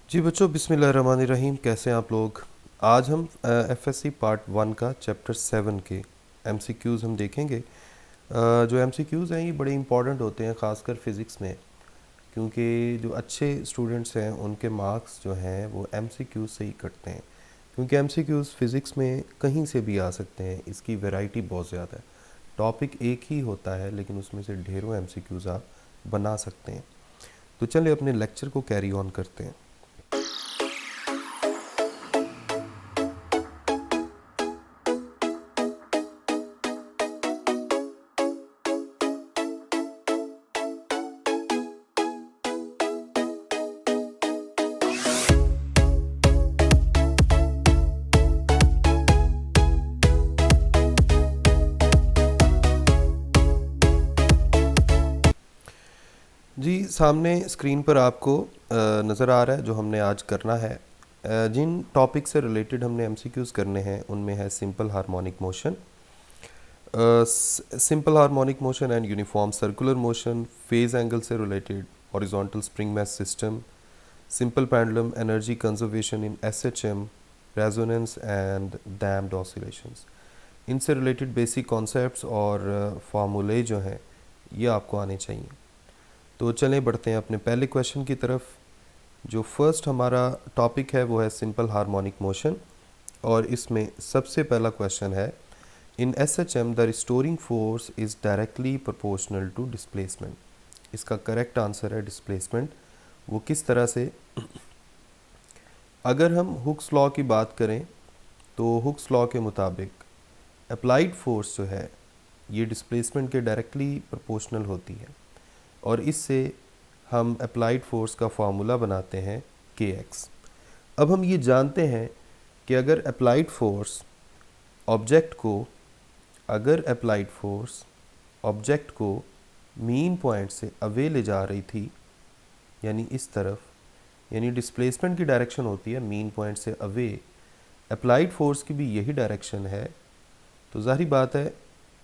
जी बच्चों, बिस्मिल्लाहिर्रहमानिर्रहीम। कैसे हैं आप लोग? आज हम एफएससी पार्ट 1 का चैप्टर 7 के एमसीक्यूज़ हम देखेंगे। जो एमसीक्यूज़ हैं ये बड़े इंपॉर्टेंट होते हैं, ख़ासकर फ़िज़िक्स में, क्योंकि जो अच्छे स्टूडेंट्स हैं उनके मार्क्स जो हैं वो एमसीक्यूज़ से ही कटते हैं। क्योंकि एमसीक्यूज़ फ़िज़िक्स में कहीं से भी आ सकते हैं, इसकी वैरायटी बहुत ज़्यादा है। टॉपिक एक ही होता है लेकिन उसमें से ढेरों एमसीक्यूज़ आप बना सकते हैं। तो चलिए अपने लेक्चर को कैरी ऑन करते हैं। जी, सामने स्क्रीन पर आपको नज़र आ रहा है जो हमने आज करना है। जिन टॉपिक से रिलेटेड हमने एमसीक्यूज़ करने हैं उनमें है simple harmonic motion, simple harmonic motion and uniform circular motion, phase angle से related, horizontal spring mass system, simple pendulum, energy conservation in SHM, resonance and damped oscillations. इनसे रिलेटेड बेसिक कॉन्सेप्ट्स और फार्मूले जो हैं ये आपको आने चाहिए। तो चलें बढ़ते हैं अपने पहले क्वेश्चन की तरफ। जो फर्स्ट हमारा टॉपिक है वो है सिंपल हार्मोनिक मोशन, और इसमें सबसे पहला क्वेश्चन है, in SHM the restoring force is directly proportional to displacement. इसका करेक्ट आंसर है डिस्प्लेसमेंट। वो किस तरह से? अगर हम हुक्स लॉ की बात करें तो हुक्स लॉ के मुताबिक अप्लाइड फोर्स जो है ये डिस्प्लेसमेंट के डायरेक्टली प्रोपोर्शनल होती है, और इससे हम अप्लाइड फोर्स का फार्मूला बनाते हैं kx। अब हम ये जानते हैं कि अगर अप्लाइड फोर्स ऑब्जेक्ट को मीन पॉइंट से अवे ले जा रही थी, यानी इस तरफ, यानी डिस्प्लेसमेंट की डायरेक्शन होती है मीन पॉइंट से अवे, अप्लाइड फोर्स की भी यही डायरेक्शन है, तो ज़ाहिर बात है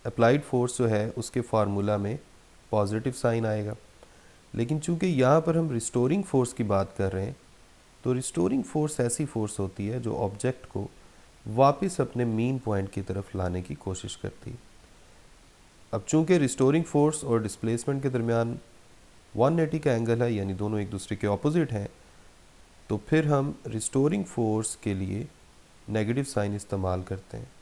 अप्लाइड फोर्स जो है उसके फार्मूला में पॉजिटिव साइन आएगा। लेकिन चूंकि यहाँ पर हम रिस्टोरिंग फोर्स की बात कर रहे हैं, तो रिस्टोरिंग फोर्स ऐसी फोर्स होती है जो ऑब्जेक्ट को वापस अपने मीन पॉइंट की तरफ लाने की कोशिश करती है। अब चूंकि रिस्टोरिंग फोर्स और डिस्प्लेसमेंट के दरमियान 180 का एंगल है, यानी दोनों एक दूसरे के ऑपोजिट हैं, तो फिर हम रिस्टोरिंग फोर्स के लिए नेगेटिव साइन इस्तेमाल करते हैं।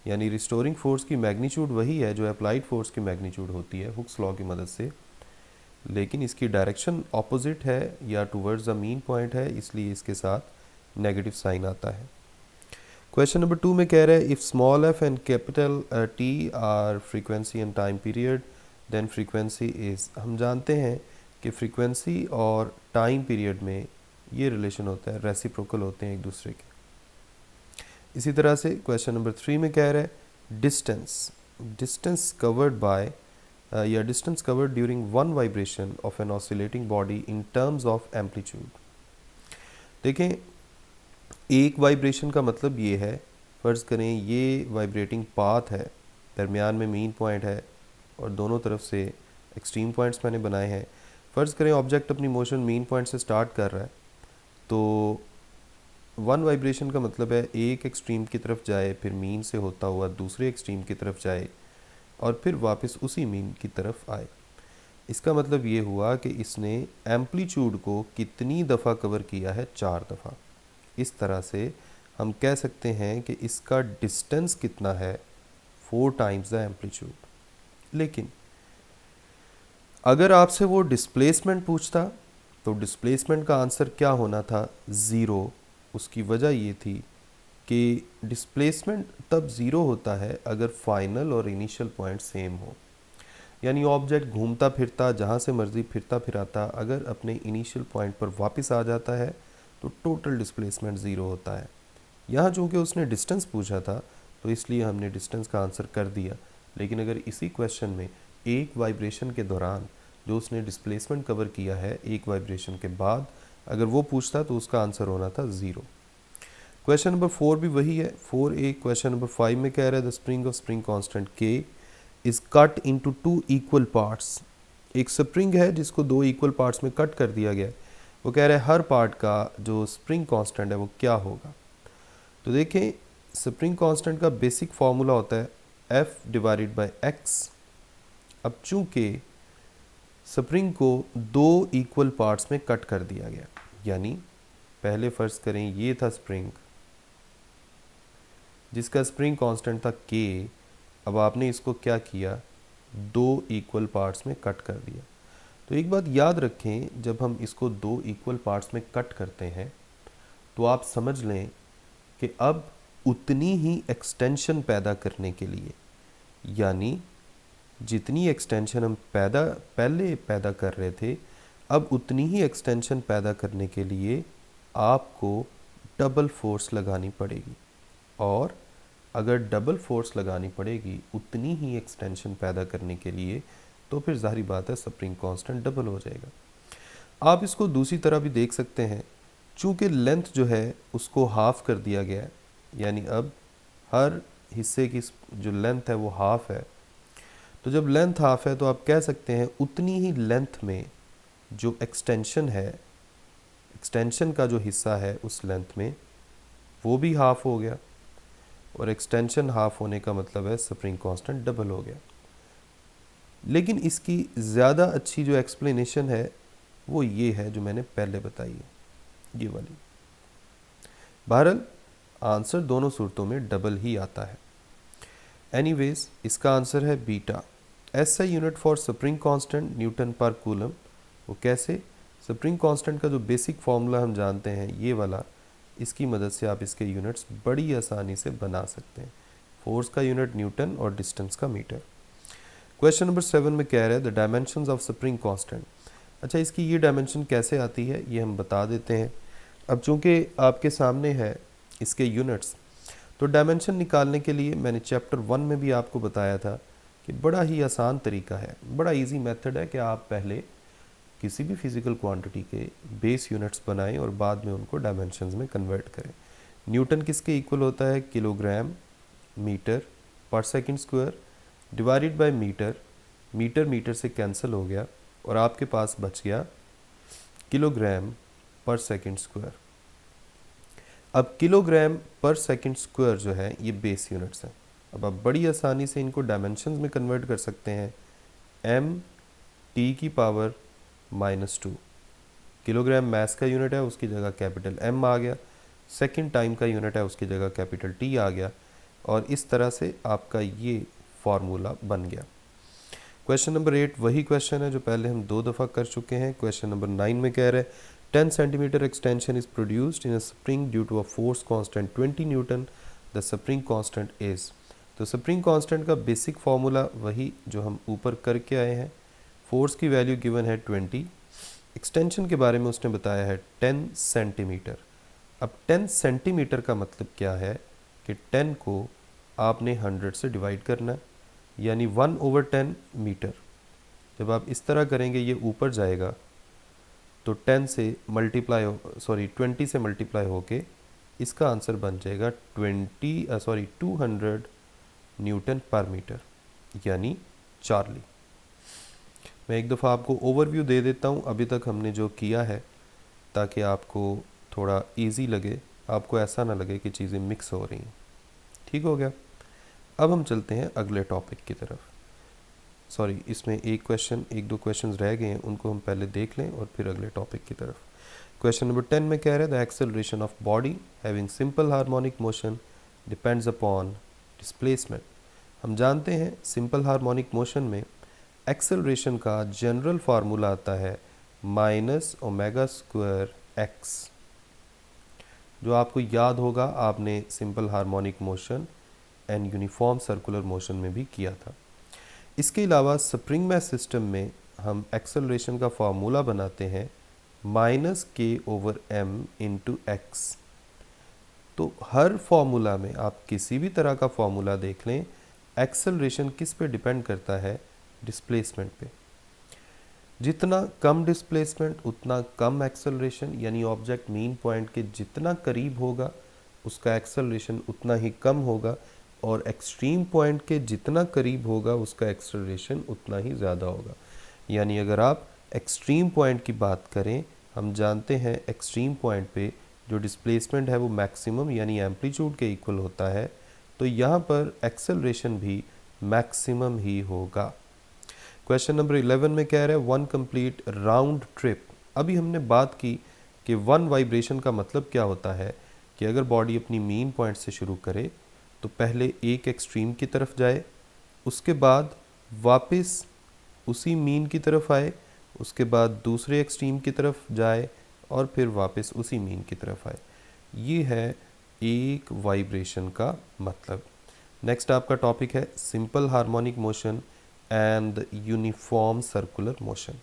यानी रिस्टोरिंग फोर्स की मैग्नीट्यूड वही है जो अप्लाइड फोर्स की मैग्नीट्यूड होती है हुक्स लॉ की मदद से, लेकिन इसकी डायरेक्शन ऑपोजिट है या टूवर्ड्स द मीन पॉइंट है, इसलिए इसके साथ नेगेटिव साइन आता है। क्वेश्चन नंबर 2 में कह रहा है, if small F and capital T R frequency and time period then frequency is. हम जानते हैं कि फ्रीक्वेंसी और टाइम पीरियड में ये रिलेशन होता है, रेसिप्रोकल होते हैं एक दूसरे के। इसी तरह से क्वेश्चन नंबर 3 में कह रहा है, डिस्टेंस कवर्ड बाय या distance covered during one vibration of an oscillating body in terms of amplitude. देखें, एक वाइब्रेशन का मतलब ये है, फ़र्ज़ करें ये वाइब्रेटिंग पाथ है, दरमियान में मीन पॉइंट है और दोनों तरफ से एक्सट्रीम पॉइंट्स मैंने बनाए हैं। फ़र्ज़ करें ऑब्जेक्ट अपनी मोशन मीन पॉइंट से स्टार्ट कर रहा है, तो वन वाइब्रेशन का मतलब है एक एक्सट्रीम की तरफ जाए, फिर मीन से होता हुआ दूसरे एक्सट्रीम की तरफ जाए और फिर वापस उसी मीन की तरफ आए। इसका मतलब ये हुआ कि इसने एम्पलीट्यूड को कितनी दफ़ा कवर किया है? 4 दफ़ा। इस तरह से हम कह सकते हैं कि इसका डिस्टेंस कितना है? 4 टाइम्स द एम्पलीट्यूड। लेकिन अगर आपसे वो डिस्प्लेसमेंट पूछता तो डिस्प्लेसमेंट का आंसर क्या होना था? 0। उसकी वजह ये थी कि डिस्प्लेसमेंट तब ज़ीरो होता है अगर फाइनल और इनिशियल पॉइंट सेम हो। यानी ऑब्जेक्ट घूमता फिरता जहाँ से मर्ज़ी फिरता फिराता अगर अपने इनिशियल पॉइंट पर वापस आ जाता है तो टोटल डिस्प्लेसमेंट ज़ीरो होता है। यहाँ चूँकि उसने डिस्टेंस पूछा था तो इसलिए हमने डिस्टेंस का आंसर कर दिया। लेकिन अगर इसी क्वेश्चन में एक वाइब्रेशन के दौरान जो उसने डिस्प्लेसमेंट कवर किया है एक वाइब्रेशन के बाद अगर वो पूछता तो उसका आंसर होना था 0। क्वेश्चन नंबर 4 भी वही है, 4A। क्वेश्चन नंबर 5 में कह रहा है, the spring of spring constant K is cut into 2 equal parts. एक स्प्रिंग है जिसको 2 इक्वल पार्ट्स में कट कर दिया गया है। वो कह रहे हैं हर पार्ट का जो स्प्रिंग कांस्टेंट है वो क्या होगा। तो देखें, स्प्रिंग कांस्टेंट का बेसिक फार्मूला होता है F डिवाइडेड बाय x। अब चूंकि स्प्रिंग को दो इक्वल पार्ट्स में कट कर दिया गया, यानी पहले फर्ज करें ये था स्प्रिंग जिसका स्प्रिंग कांस्टेंट था k। अब आपने इसको क्या किया, दो इक्वल पार्ट्स में कट कर दिया। तो एक बात याद रखें, जब हम इसको दो इक्वल पार्ट्स में कट करते हैं तो आप समझ लें कि अब उतनी ही एक्सटेंशन पैदा करने के लिए, यानी जितनी एक्सटेंशन हम पहले पैदा कर रहे थे, अब उतनी ही एक्सटेंशन पैदा करने के लिए आपको डबल फोर्स लगानी पड़ेगी। और अगर डबल फोर्स लगानी पड़ेगी उतनी ही एक्सटेंशन पैदा करने के लिए, तो फिर जाहिर बात है स्प्रिंग कांस्टेंट डबल हो जाएगा। आप इसको दूसरी तरह भी देख सकते हैं, चूँकि लेंथ जो है उसको हाफ कर दिया गया है, यानी अब हर हिस्से की जो लेंथ है वो हाफ है। तो जब लेंथ हाफ है तो आप कह सकते हैं उतनी ही लेंथ में जो एक्सटेंशन है, एक्सटेंशन का जो हिस्सा है उस लेंथ में वो भी हाफ हो गया। और एक्सटेंशन हाफ होने का मतलब है स्प्रिंग कांस्टेंट डबल हो गया। लेकिन इसकी ज़्यादा अच्छी जो एक्सप्लेनेशन है वो ये है जो मैंने पहले बताई है, ये वाली। बहरहाल आंसर दोनों सूरतों में डबल ही आता है। एनीवेज इसका आंसर है beta. SI unit for spring constant Newton पर कूलम। वो कैसे, स्प्रिंग कांस्टेंट का जो बेसिक फार्मूला हम जानते हैं ये वाला, इसकी मदद से आप इसके यूनिट्स बड़ी आसानी से बना सकते हैं। फोर्स का यूनिट न्यूटन और डिस्टेंस का मीटर। क्वेश्चन नंबर 7 में कह रहा है the dimensions of spring constant. अच्छा, इसकी ये डायमेंशन कैसे आती है ये हम बता देते हैं। अब चूंकि आपके सामने है इसके यूनिट्स, तो डायमेंशन निकालने के लिए मैंने चैप्टर 1 में भी आपको बताया था कि बड़ा ही आसान तरीका है, बड़ा इजी मेथड है कि आप पहले किसी भी फिज़िकल क्वांटिटी के बेस यूनिट्स बनाएं और बाद में उनको डायमेंशंस में कन्वर्ट करें। न्यूटन किसके इक्वल होता है, kilogram metre per second square divided by metre. Metre metre से कैंसिल हो गया और आपके पास बच गया किलोग्राम पर सेकंड स्क्वायर। अब किलोग्राम पर सेकंड स्क्वायर जो है ये बेस यूनिट्स हैं। अब आप बड़ी आसानी से इनको डायमेंशंस में कन्वर्ट कर सकते हैं। m t की पावर -2 किलोग्राम मास का यूनिट है, उसकी जगह कैपिटल M आ गया। सेकंड टाइम का यूनिट है, उसकी जगह कैपिटल T आ गया। और इस तरह से आपका ये फार्मूला बन गया। क्वेश्चन नंबर 8 वही क्वेश्चन है जो पहले हम 2 दफ़ा कर चुके हैं। क्वेश्चन नंबर 9 में कह रहे हैं 10 centimetre extension is produced in a spring due to a force constant 20 newton, the spring constant is. तो स्प्रिंग कांस्टेंट का बेसिक फार्मूला वही जो हम ऊपर करके आए हैं। फोर्स की वैल्यू गिवन है 20, एक्सटेंशन के बारे में उसने बताया है 10 सेंटीमीटर। अब 10 सेंटीमीटर का मतलब क्या है कि 10 को आपने 100 से डिवाइड करना है, यानी 1/10 मीटर। जब आप इस तरह करेंगे ये ऊपर जाएगा तो 10 से मल्टीप्लाई 20 से मल्टीप्लाई होके इसका आंसर बन जाएगा 200 न्यूटन पर मीटर, यानी चार्ली। मैं एक दफ़ा आपको ओवरव्यू दे देता हूँ अभी तक हमने जो किया है, ताकि आपको थोड़ा इजी लगे, आपको ऐसा ना लगे कि चीज़ें मिक्स हो रही हैं। ठीक हो गया। अब हम चलते हैं अगले टॉपिक की तरफ। इसमें एक दो क्वेश्चंस रह गए हैं, उनको हम पहले देख लें और फिर अगले टॉपिक की तरफ। क्वेश्चन नंबर 10 में कह रहे हैं the acceleration of body having simple harmonic motion depends upon displacement. हम जानते हैं सिंपल हार्मोनिक मोशन में एक्सेलरेशन का जनरल फार्मूला आता है -ω²x, जो आपको याद होगा आपने simple harmonic motion and uniform circular motion में भी किया था। इसके अलावा स्प्रिंग मैस सिस्टम में हम एक्सेलरेशन का फार्मूला बनाते हैं -k/m × x। तो हर फार्मूला में आप किसी भी तरह का फार्मूला देख लें, एक्सेलरेशन किस पे डिपेंड करता है, डिस्प्लेसमेंट पे। जितना कम डिस्प्लेसमेंट उतना कम एक्सेलरेशन, यानी ऑब्जेक्ट मीन पॉइंट के जितना करीब होगा उसका एक्सेलरेशन उतना ही कम होगा, और एक्सट्रीम पॉइंट के जितना करीब होगा उसका एक्सेलरेशन उतना ही ज़्यादा होगा। यानी अगर आप एक्सट्रीम पॉइंट की बात करें हम जानते हैं एक्सट्रीम पॉइंट पे जो डिस्प्लेसमेंट है वो मैक्सिमम यानी एम्पलीट्यूड के इक्वल होता है, तो यहाँ पर एक्सेलरेशन भी मैक्सिमम ही होगा। क्वेश्चन नंबर 11 में कह रहा है वन कंप्लीट राउंड ट्रिप। अभी हमने बात की कि वन वाइब्रेशन का मतलब क्या होता है कि अगर बॉडी अपनी मीन पॉइंट से शुरू करे तो पहले एक एक्सट्रीम की तरफ जाए, उसके बाद वापस उसी मीन की तरफ आए, उसके बाद दूसरे एक्सट्रीम की तरफ जाए और फिर वापस उसी मीन की तरफ आए। ये है एक वाइब्रेशन का मतलब। नेक्स्ट आपका टॉपिक है simple harmonic motion and uniform circular motion.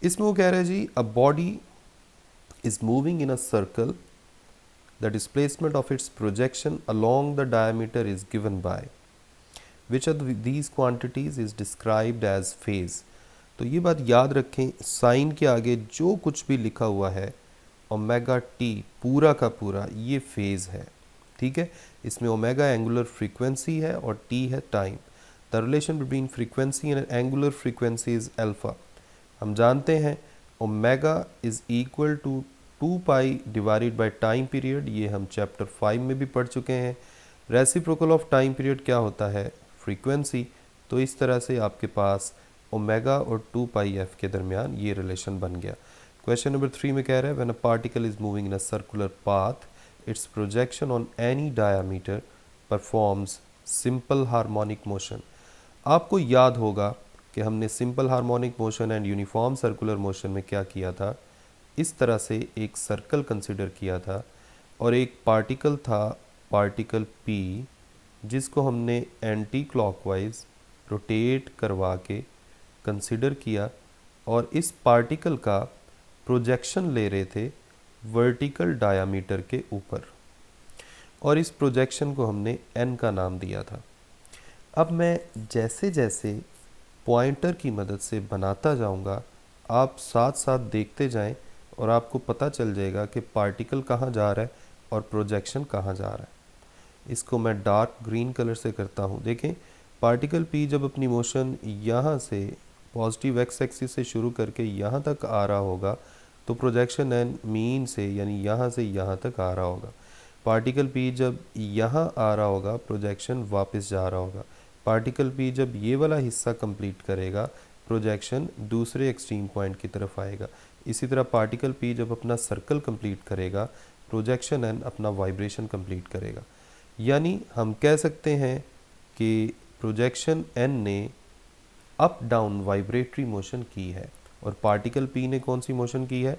इसमें वो कह रहे हैं जी a body is moving in a circle, the displacement of its projection along the diameter is given by which of these quantities is described as phase. तो ये बात याद रखें, साइन के आगे जो कुछ भी लिखा हुआ है ओमेगा टी पूरा का पूरा ये फेज है, ठीक है। इसमें ओमेगा एंगुलर फ्रीक्वेंसी है और टी है time. The relation between frequency and angular frequency is alpha. हम जानते हैं omega is equal to 2 pi divided by time period, ये हम चैप्टर 5 में भी पढ़ चुके हैं। रेसिप्रोकल ऑफ टाइम पीरियड क्या होता है? फ्रीक्वेंसी। तो इस तरह से आपके पास ओमेगा और 2 पाई एफ के दरमियान ये रिलेशन बन गया। क्वेश्चन नंबर 3 में कह रहा है when a particle is moving in a circular path it's projection on any diameter performs simple harmonic motion. आपको याद होगा कि हमने simple harmonic motion and uniform circular motion में क्या किया था, इस तरह से एक सर्कल कंसिडर किया था और एक पार्टिकल था, पार्टिकल P, जिसको हमने एंटी क्लॉकवाइज रोटेट करवा के कंसिडर किया और इस पार्टिकल का प्रोजेक्शन ले रहे थे वर्टिकल डायामीटर के ऊपर और इस प्रोजेक्शन को हमने n का नाम दिया था। अब मैं जैसे जैसे पॉइंटर की मदद से बनाता जाऊंगा, आप साथ साथ देखते जाएं और आपको पता चल जाएगा कि पार्टिकल कहाँ जा रहा है और प्रोजेक्शन कहाँ जा रहा है। इसको मैं डार्क ग्रीन कलर से करता हूँ। देखें, पार्टिकल P जब अपनी मोशन यहाँ से पॉजिटिव एक्स एक्सिस से शुरू करके यहाँ तक आ रहा होगा तो प्रोजेक्शन एन मीन से यानी यहाँ से यहाँ तक आ रहा होगा। पार्टिकल P जब यहाँ आ रहा होगा प्रोजेक्शन वापस जा रहा होगा। पार्टिकल P जब ये वाला हिस्सा कंप्लीट करेगा प्रोजेक्शन दूसरे एक्सट्रीम पॉइंट की तरफ आएगा। इसी तरह पार्टिकल P जब अपना सर्कल कंप्लीट करेगा प्रोजेक्शन एन अपना वाइब्रेशन कंप्लीट करेगा। यानी हम कह सकते हैं कि प्रोजेक्शन एन ने अप डाउन वाइब्रेटरी मोशन की है और पार्टिकल P ने कौन सी मोशन की है?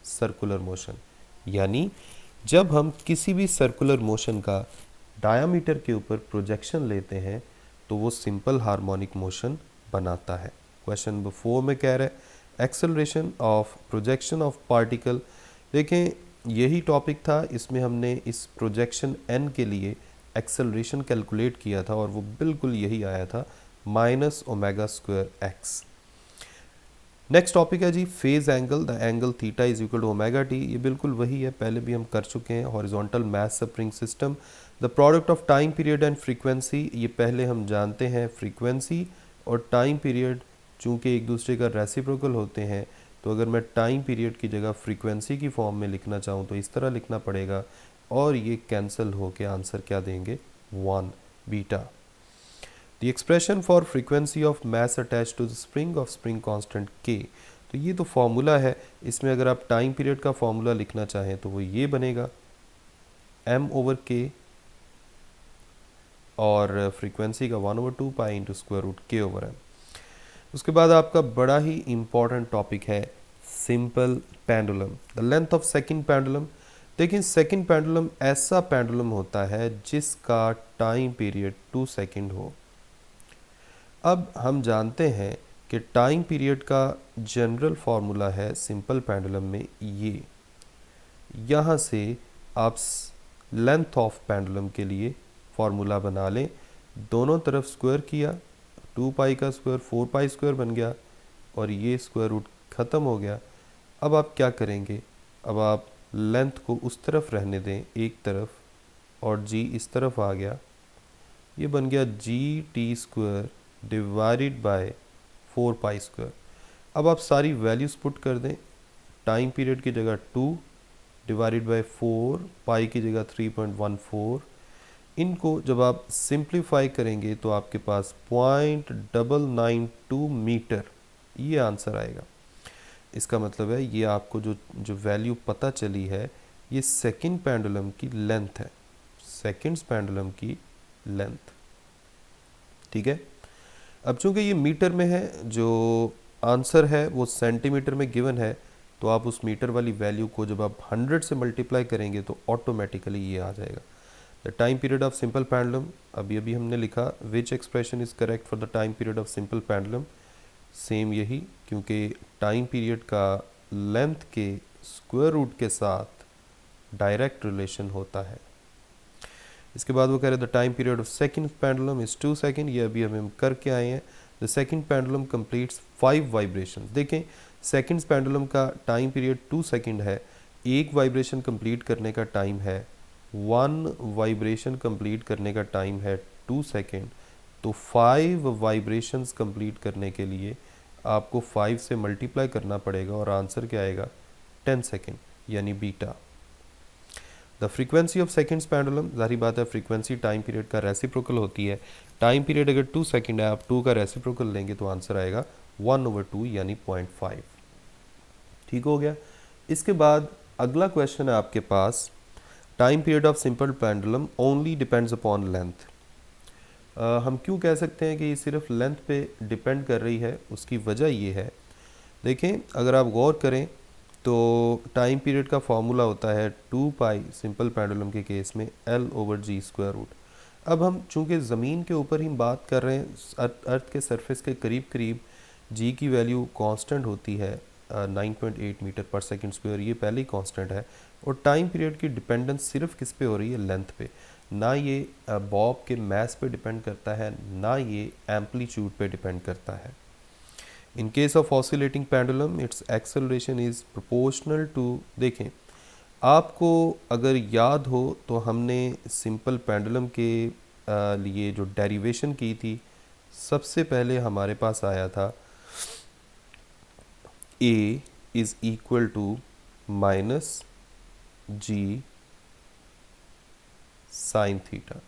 Circular motion. यानी जब हम किसी भी सर्कुलर मोशन का डायामीटर के ऊपर प्रोजेक्शन लेते हैं तो वो सिंपल हार्मोनिक मोशन बनाता है। क्वेश्चन नंबर 4 में कह रहा है acceleration of projection of particle. देखें, यही टॉपिक था, इसमें हमने इस प्रोजेक्शन n के लिए एक्सेलरेशन कैलकुलेट किया था और वो बिल्कुल यही आया था -ओमेगा²x। नेक्स्ट टॉपिक है जी phase angle. The angle theta is equal to omega t. ये बिल्कुल वही है, पहले भी हम कर चुके हैं। Horizontal mass spring system. The product of time period and frequency, ये पहले हम जानते हैं। फ्रीक्वेंसी और टाइम पीरियड चूँकि एक दूसरे का रेसिप्रोकल होते हैं, तो अगर मैं टाइम पीरियड की जगह फ्रीक्वेंसी की फॉर्म में लिखना चाहूँ तो इस तरह लिखना पड़ेगा और ये कैंसिल होके आंसर क्या देंगे? 1 beta. The expression for frequency of mass attached to the spring of spring constant K। तो ये तो फॉर्मूला है, इसमें अगर आप टाइम पीरियड का फॉर्मूला लिखना चाहें तो वो ये बनेगा m/k और फ्रीक्वेंसी का 1/2 pi into square root k/m। उसके बाद आपका बड़ा ही इम्पॉर्टेंट टॉपिक है simple pendulum, the length of second pendulum. देखिए, सेकंड पेंडुलम ऐसा पेंडुलम होता है जिसका टाइम पीरियड 2 सेकंड हो। अब हम जानते हैं कि टाइम पीरियड का जनरल फार्मूला है सिंपल पेंडुलम में ये। यहाँ से आप लेंथ ऑफ पेंडुलम के लिए फार्मूला बना लें, दोनों तरफ स्क्वायर किया, 2 पाई का स्क्वायर 4 पाई स्क्वायर बन गया और ये स्क्वायर रूट ख़त्म हो गया। अब आप क्या करेंगे? अब आप लेंथ को उस तरफ रहने दें एक तरफ और जी इस तरफ आ गया, ये बन गया GT² divided by 4 pi square. अब आप सारी वैल्यूज़ पुट कर दें, टाइम पीरियड की जगह 2 डिवाइडेड बाय 4, पाई की जगह 3.14। इनको जब आप सिंप्लीफाई करेंगे तो आपके पास 0.992 मीटर ये आंसर आएगा। इसका मतलब है ये आपको जो जो वैल्यू पता चली है ये सेकंड पेंडुलम की लेंथ है, सेकंड्स पेंडुलम की लेंथ। ठीक है, अब चूंकि ये मीटर में है, जो आंसर है वो सेंटीमीटर में गिवन है, तो आप उस मीटर वाली वैल्यू को जब आप 100 से मल्टीप्लाई करेंगे तो ऑटोमेटिकली ये आ जाएगा। The time period of simple pendulum, अभी अभी हमने लिखा which expression is correct for the time period of simple pendulum, same यही, क्योंकि टाइम पीरियड का लेंथ के स्क्वायर रूट के साथ डायरेक्ट रिलेशन होता है। इसके बाद वो कह रहे हैं the time period of second pendulum is 2 second, ये अभी हम करके आए हैं। The second pendulum completes 5 vibration. देखें सेकंड्स पेंडुलम का टाइम पीरियड 2 सेकंड है, एक वाइब्रेशन कंप्लीट करने का टाइम है 1 वाइब्रेशन कंप्लीट करने का टाइम है 2 सेकंड, तो 5 वाइब्रेशंस कंप्लीट करने के लिए आपको 5 से मल्टीप्लाई करना पड़ेगा और आंसर क्या आएगा 10 सेकंड, यानी beta. The frequency of seconds pendulum, जाहिर बात है फ्रीक्वेंसी टाइम पीरियड का रेसिप्रोकल होती है। टाइम पीरियड अगर 2 सेकंड है, आप 2 का रेसिप्रोकल लेंगे तो आंसर आएगा 1/2 यानी 0.5। ठीक हो गया। इसके बाद अगला क्वेश्चन है आपके पास, time period of simple pendulum only depends upon length. हम क्यों कह सकते हैं कि ये सिर्फ लेंथ पे डिपेंड कर रही है, उसकी वजह ये है, देखें अगर आप गौर करें तो टाइम पीरियड का फॉर्मूला होता है 2 पाई सिंपल पेंडुलम के केस में L/G स्क्वायर रूट। अब हम चूंकि ज़मीन के ऊपर ही बात कर रहे हैं, अर्थ के सरफेस के करीब करीब जी की वैल्यू कांस्टेंट होती है 9.8 मीटर पर सेकंड स्क्वायर, ये पहले ही कांस्टेंट है। और टाइम पीरियड की डिपेंडेंस सिर्फ किस पे हो रही है, लेंथ पे, ना ये बॉब के मैस पे डिपेंड करता है, ना ये एम्पलीट्यूड पे डिपेंड करता है। In case of oscillating pendulum, its acceleration is proportional to, देखें आपको अगर याद हो तो हमने सिंपल पेंडुलम के लिए जो डेरिवेशन की थी, सबसे पहले हमारे पास आया था A is equal to minus g sine theta.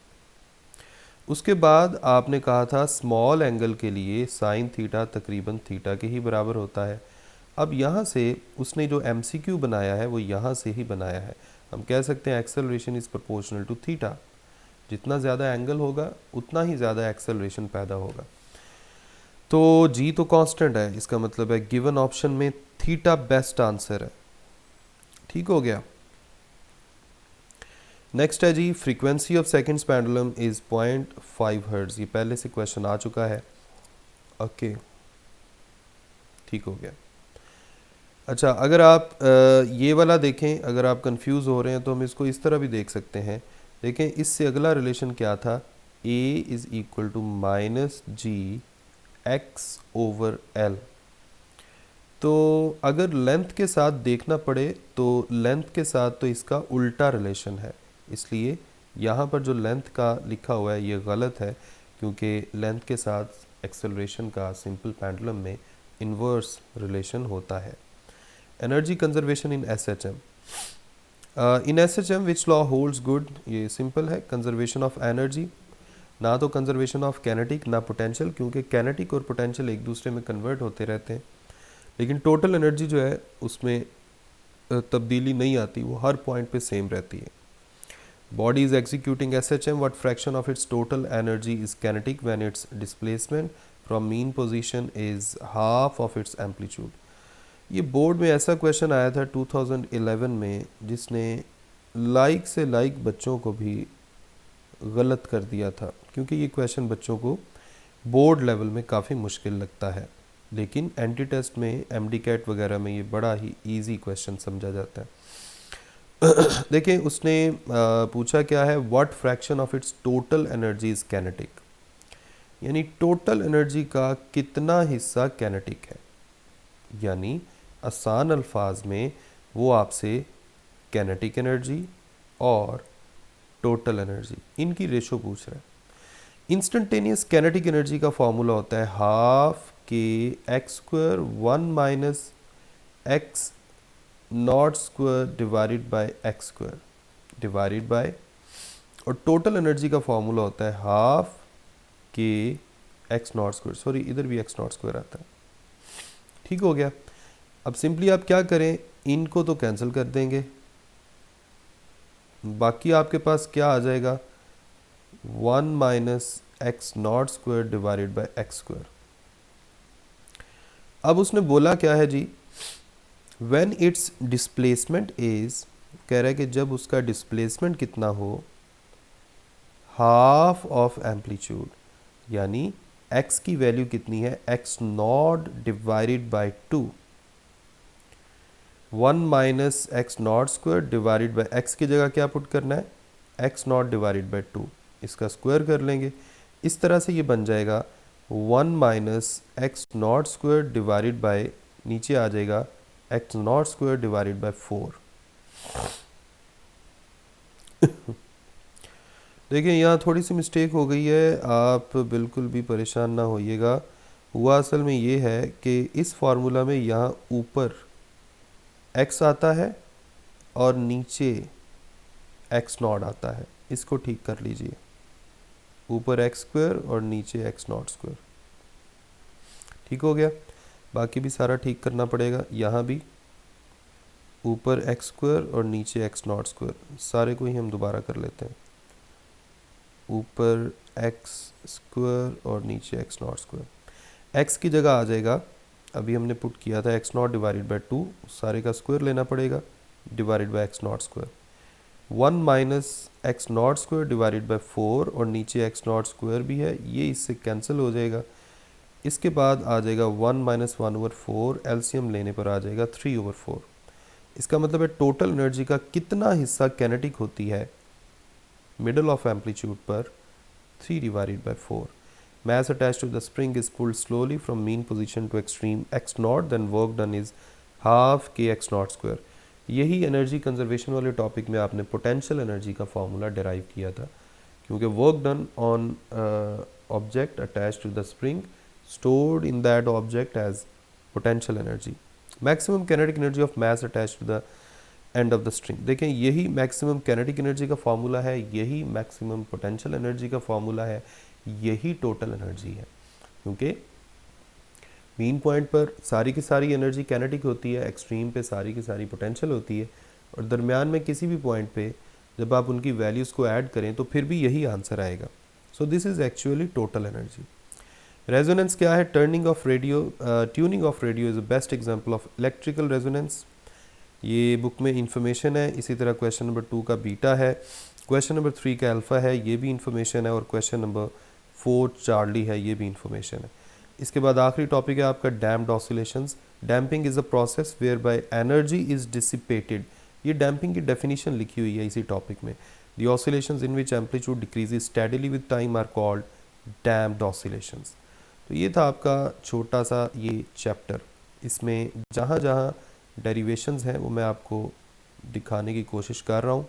उसके बाद आपने कहा था स्मॉल एंगल के लिए साइन थीटा तकरीबन थीटा के ही बराबर होता है। अब यहाँ से उसने जो MCQ बनाया है वो यहाँ से ही बनाया है। हम कह सकते हैं acceleration is proportional to theta, जितना ज़्यादा एंगल होगा उतना ही ज़्यादा एक्सेलरेशन पैदा होगा। तो जी तो कांस्टेंट है, इसका मतलब है गिवन ऑप्शन में थीटा बेस्ट आंसर है। ठीक हो गया। नेक्स्ट है जी, frequency of seconds pendulum is 0.5 hertz. ये पहले से क्वेश्चन आ चुका है। ओके, ठीक हो गया। अच्छा, अगर आप ये वाला देखें, अगर आप कंफ्यूज हो रहे हैं तो हम इसको इस तरह भी देख सकते हैं। देखें इससे अगला रिलेशन क्या था, A is equal to minus g x over l. तो अगर लेंथ के साथ देखना पड़े तो लेंथ के साथ तो इसका उल्टा रिलेशन है, इसलिए यहाँ पर जो लेंथ का लिखा हुआ है ये गलत है, क्योंकि लेंथ के साथ एक्सेलरेशन का सिंपल पेंडुलम में इन्वर्स रिलेशन होता है। Energy conservation in SHM, in SHM which law holds good, ये सिंपल है, कंजर्वेशन ऑफ एनर्जी, ना तो कंजर्वेशन ऑफ कैनेटिक ना पोटेंशियल, क्योंकि कैनेटिक और पोटेंशियल एक दूसरे में कन्वर्ट होते रहते हैं, लेकिन टोटल एनर्जी जो है उसमें तब्दीली नहीं आती, वो हर पॉइंट पे सेम रहती है। Body is executing SHM, what fraction of its total energy is kinetic when it's displacement from mean position is half of its amplitude. ये बोर्ड में ऐसा क्वेश्चन आया था 2011 में, जिसने लाइक से लाइक बच्चों को भी गलत कर दिया था, क्योंकि ये क्वेश्चन बच्चों को बोर्ड लेवल में काफ़ी मुश्किल लगता है, लेकिन एंटी टेस्ट में MDCAT वगैरह में ये बड़ा ही इजी क्वेश्चन समझा जाता है। देखिए उसने पूछा क्या है, what fraction of its total energy is kinetic, यानी टोटल एनर्जी का कितना हिस्सा कैनेटिक है, यानी आसान अल्फाज में वो आपसे कैनेटिक एनर्जी और टोटल एनर्जी इनकी रेशो पूछ रहा है। इंस्टेंटेनियस कैनेटिक एनर्जी का फॉर्मूला होता है 12 के x² 1 minus x not square divided bye x square divided bye, और टोटल एनर्जी का फॉर्मूला होता है हाफ के एक्स नॉट स्क्वायर, सॉरी इधर भी एक्स नॉट स्क्वायर आता है। ठीक हो गया। अब सिंपली आप क्या करें, इनको तो कैंसिल कर देंगे, बाकी आपके पास क्या आ जाएगा, 1 minus x not square divided bye x square. अब उसने बोला क्या है जी, व्हेन इट्स डिस्प्लेसमेंट इज, कह रहा है कि जब उसका डिस्प्लेसमेंट कितना हो, हाफ ऑफ एम्पलीट्यूड, यानी x की वैल्यू कितनी है, x not divided by 2, 1 minus x not square divided by x की जगह क्या पुट करना है, एक्स नॉट डिवाइडेड बाई 2, इसका स्क्वायर कर लेंगे। इस तरह से ये बन जाएगा 1 minus x not square divided by, नीचे आ जाएगा x not square divided by 4। देखिए यहाँ थोड़ी सी मिस्टेक हो गई है, आप बिल्कुल भी परेशान ना होइएगा। हुआ असल में ये है कि इस फार्मूला में यहाँ ऊपर x आता है और नीचे x नॉट आता है, इसको ठीक कर लीजिए, ऊपर एक्स स्क्वायर और नीचे एक्स नॉट स्क्वायर। ठीक हो गया। बाकी भी सारा ठीक करना पड़ेगा, यहाँ भी ऊपर एक्स स्क्वायर और नीचे एक्स नॉट स्क्वायर, सारे को ही हम दोबारा कर लेते हैं, ऊपर एक्स स्क्वायर और नीचे एक्स नॉट स्क्वायर। एक्स की जगह आ जाएगा, अभी हमने पुट किया था एक्स नॉट डिवाइडेड बाई 2, सारे का स्क्वायर लेना पड़ेगा, divided by x not square, 1 minus x not square divided by 4, और नीचे एक्स नॉट स्क्वायर भी है, ये इससे कैंसिल हो जाएगा। इसके बाद आ जाएगा 1 माइनस 1/4, एलसीएम लेने पर आ जाएगा 3/4। इसका मतलब है टोटल एनर्जी का कितना हिस्सा कैनेटिक होती है मिडल ऑफ एम्पलीट्यूड पर, 3 divided by 4। Mass attached to the spring is pulled slowly from mean position to extreme x naught, then work done is half k x naught square। यही energy conservation वाले topic में आपने potential energy का formula derive किया था, क्योंकि work done on object attached to the spring stored in that object as potential energy, maximum kinetic energy of mass attached to the end of the string। देखें यही maximum kinetic energy का formula है, यही maximum potential energy का formula है, यही total energy है, क्योंकि मीन पॉइंट पर सारी की सारी एनर्जी कैनेटिक होती है, एक्सट्रीम पे सारी की सारी पोटेंशियल होती है, और दरमियान में किसी भी पॉइंट पे जब आप उनकी वैल्यूज़ को ऐड करें तो फिर भी यही आंसर आएगा। So this is actually total energy. Resonance क्या है, turning of radio, tuning of radio is the best example of electrical resonance. ये बुक में इंफॉर्मेशन है। इसी तरह क्वेश्चन नंबर 2 का बीटा है, क्वेश्चन नंबर 3 का अल्फ़ा है, ये भी इंफॉर्मेशन है, और क्वेश्चन नंबर 4 चार्ली है, ये भी इंफॉर्मेशन है। इसके बाद आखिरी टॉपिक है आपका damped oscillations. Damping is a process whereby energy is dissipated. ये डैम्पिंग की डेफिनेशन लिखी हुई है इसी टॉपिक में। The oscillations in which amplitude decreases steadily with time are called damped oscillations. तो ये था आपका छोटा सा ये चैप्टर। इसमें जहाँ जहाँ डेरिवेशंस हैं वो मैं आपको दिखाने की कोशिश कर रहा हूँ।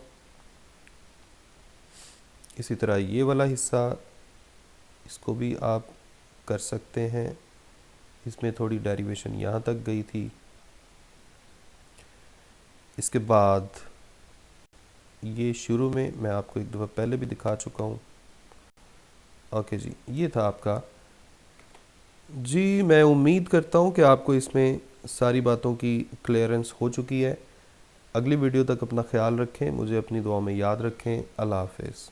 इसी तरह ये वाला हिस्सा, इसको भी आप कर सकते हैं। इसमें थोड़ी डेरिवेशन यहाँ तक गई थी। इसके बाद ये शुरू में मैं आपको एक दफ़ा पहले भी दिखा चुका हूँ। ओके जी, ये था आपका जी। मैं उम्मीद करता हूँ कि आपको इसमें सारी बातों की क्लियरेंस हो चुकी है। अगली वीडियो तक अपना ख्याल रखें, मुझे अपनी दुआ में याद रखें। अल्लाह हाफ़िज़।